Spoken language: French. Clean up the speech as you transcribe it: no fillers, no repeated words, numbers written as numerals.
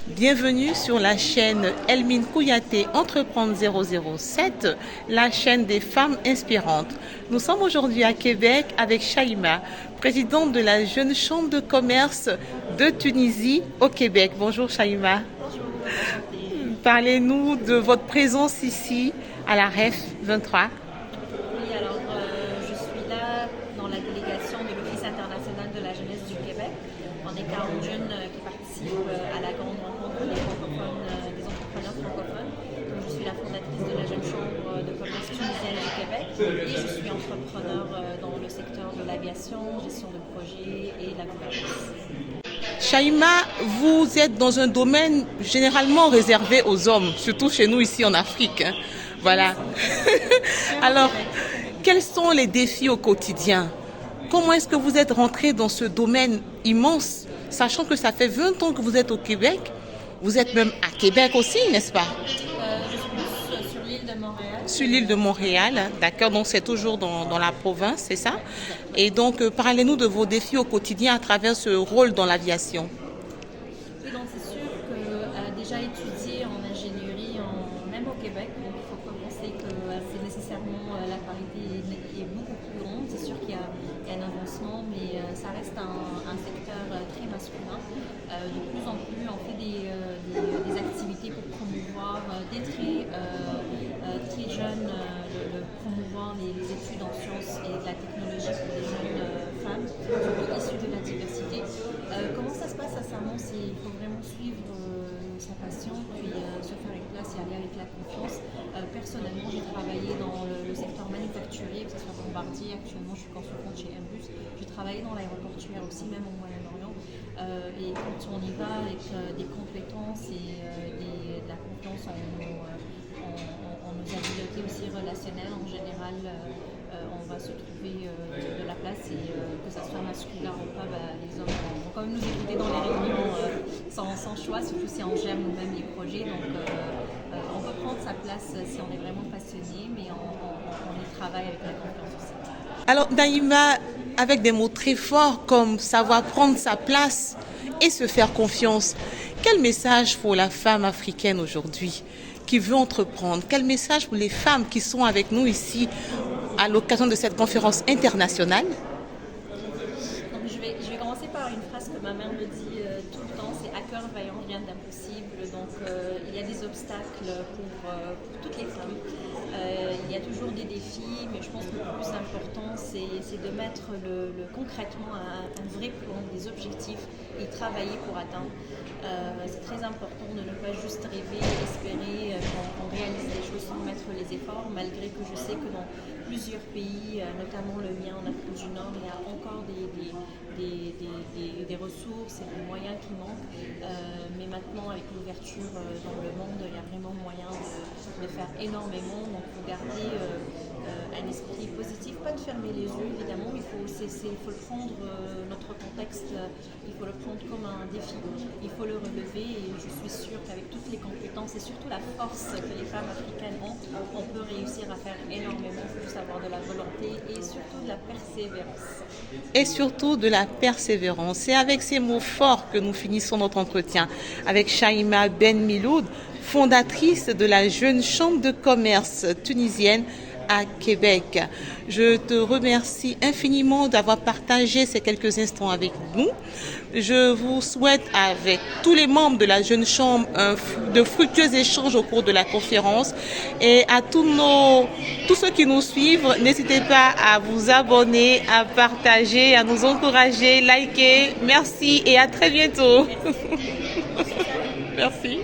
Bienvenue sur la chaîne Elmine Kouyaté Entreprendre 007, la chaîne des femmes inspirantes. Nous sommes aujourd'hui à Québec avec Chaïma, présidente de la Jeune Chambre de commerce de Tunisie au Québec. Bonjour Chaïma. Bonjour. Parlez-nous de votre présence ici à la REF 23. Oui, alors je suis là dans la délégation de l'Office international de la jeunesse du Québec. On est 40 jeunes qui participent à la grande rencontre des francophones, des entrepreneurs francophones. Donc, je suis la fondatrice de la Jeune Chambre de commerce tunisienne du Québec et je suis entrepreneur dans le secteur de l'aviation, gestion de projet et la gouvernance. Chaïma, vous êtes dans un domaine généralement réservé aux hommes, surtout chez nous ici en Afrique. Voilà. Alors, quels sont les défis au quotidien? Comment est-ce que vous êtes rentré dans ce domaine immense, sachant que ça fait 20 ans que vous êtes au Québec? Vous êtes même à Québec aussi, n'est-ce pas? Je suis plus sur l'île de Montréal. Sur l'île de Montréal, d'accord, donc c'est toujours dans la province, c'est ça? Et donc, parlez-nous de vos défis au quotidien à travers ce rôle dans l'aviation. Oui, donc c'est sûr que déjà étudier en ingénierie, même au Québec, donc il faut commencer que c'est nécessairement la parité est beaucoup plus grande. C'est sûr qu'il y a un avancement, mais ça reste un secteur très masculin. De plus en plus, on fait des activités pour promouvoir dès très jeunes, promouvoir les études en sciences et de la technologie pour les jeunes femmes, surtout issues de la diversité. Comment ça se passe sincèrement? Il faut vraiment suivre sa passion, puis se faire une place et aller avec la confiance. Personnellement, j'ai travaillé dans le secteur manufacturier, que ce soit Bombardier. Actuellement, je suis consultante chez Airbus. J'ai travaillé dans l'aéroportuaire aussi, même au Moyen-Orient. Et quand on y va avec des compétences et de la confiance en nos habiletés aussi relationnelles, en général, on va se trouver de la place et que ça soit masculin ou pas, les hommes vont quand même nous écouter dans les réunions sans choix, surtout si on gère nous-mêmes les projets. Donc on peut prendre sa place si on est vraiment passionné, mais on y travaille avec la confiance aussi. Alors, Naïma, avec des mots très forts comme savoir prendre sa place et se faire confiance, quel message pour la femme africaine aujourd'hui qui veut entreprendre? Quel message pour les femmes qui sont avec nous ici à l'occasion de cette conférence internationale? Donc, je vais commencer par une phrase que ma mère me dit tout le temps, c'est « à cœur vaillant, rien d'impossible ». Donc il y a des obstacles pour toutes les femmes. Il y a toujours des défis, mais je pense que le plus important, c'est de mettre concrètement un vrai plan, des objectifs et travailler pour atteindre. C'est très important de ne pas juste rêver, espérer qu'on réalise les choses sans mettre les efforts, malgré que je sais que dans plusieurs pays, notamment le mien en Afrique du Nord, il y a encore des ressources et des moyens qui manquent. Mais maintenant, avec l'ouverture dans le monde, il y a vraiment moyen de faire énormément. Donc, il faut garder un esprit positif, pas de fermer les yeux évidemment, il faut le prendre, notre contexte, il faut le prendre comme un défi, il faut le relever et je suis sûre qu'avec toutes les compétences et surtout la force que les femmes africaines ont, on peut réussir à faire énormément. Il faut juste avoir de la volonté et surtout de la persévérance. Et surtout de la persévérance. C'est avec ces mots forts que nous finissons notre entretien avec Chaïma Ben Miloud, fondatrice de la Jeune Chambre de commerce tunisienne à Québec. Je te remercie infiniment d'avoir partagé ces quelques instants avec nous. Je vous souhaite avec tous les membres de la Jeune Chambre de fructueux échanges au cours de la conférence et à tous ceux qui nous suivent, n'hésitez pas à vous abonner, à partager, à nous encourager, liker. Merci et à très bientôt. Merci.